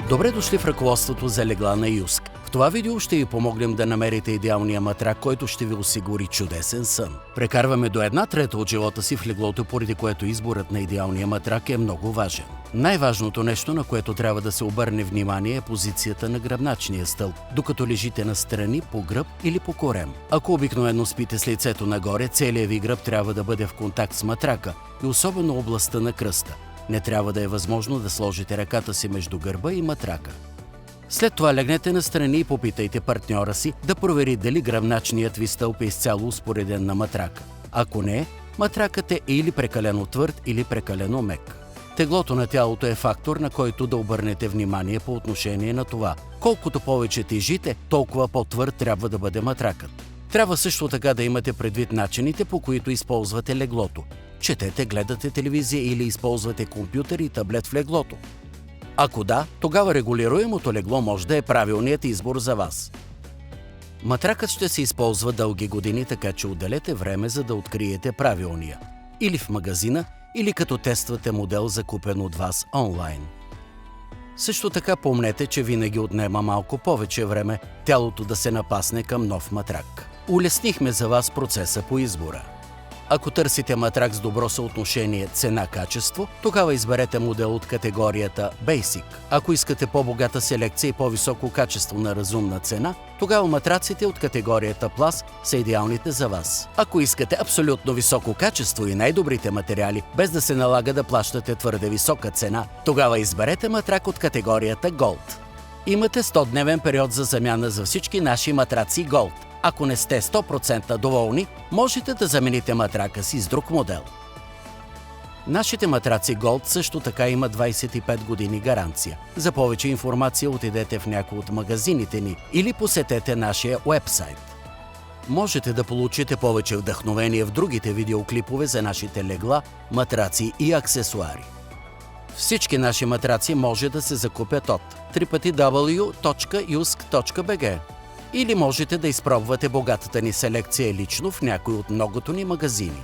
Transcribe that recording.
Добре дошли в ръководството за легла на Юск. В това видео ще ви помогнем да намерите идеалния матрак, който ще ви осигури чудесен сън. Прекарваме до 1/3 от живота си в леглото, поради което изборът на идеалния матрак е много важен. Най-важното нещо, на което трябва да се обърне внимание, е позицията на гръбначния стълб, докато лежите настрани, по гръб или по корем. Ако обикновено спите с лицето нагоре, целият ви гръб трябва да бъде в контакт с матрака и особено областта на кръста. Не трябва да е възможно да сложите ръката си между гърба и матрака. След това легнете настрани и попитайте партньора си да провери дали гръбначният ви стълб е изцяло успореден на матрака. Ако не, матракът е или прекалено твърд, или прекалено мек. Теглото на тялото е фактор, на който да обърнете внимание по отношение на това. Колкото повече тежите, толкова по-твърд трябва да бъде матракът. Трябва също така да имате предвид начините, по които използвате леглото. Четете, гледате телевизия или използвате компютър и таблет в леглото. Ако да, тогава регулируемото легло може да е правилният избор за вас. Матракът ще се използва дълги години, така че отделете време, за да откриете правилния. Или в магазина, или като тествате модел, закупен от вас онлайн. Също така помнете, че винаги отнема малко повече време тялото да се напасне към нов матрак. Улеснихме за вас процеса по избора. Ако търсите матрак с добро съотношение цена-качество, тогава изберете модел от категорията Basic. Ако искате по-богата селекция и по-високо качество на разумна цена, тогава матраците от категорията Plus са идеалните за вас. Ако искате абсолютно високо качество и най-добрите материали, без да се налага да плащате твърде висока цена, тогава изберете матрак от категорията Gold. Имате 100-дневен период за замяна за всички наши матраци Gold. Ако не сте 100% доволни, можете да замените матрака си с друг модел. Нашите матраци Gold също така имат 25 години гаранция. За повече информация отидете в някой от магазините ни или посетете нашия уебсайт. Можете да получите повече вдъхновение в другите видеоклипове за нашите легла, матраци и аксесуари. Всички наши матраци може да се закупят от www.yusk.bg или можете да изпробвате богатата ни селекция лично в някой от многото ни магазини.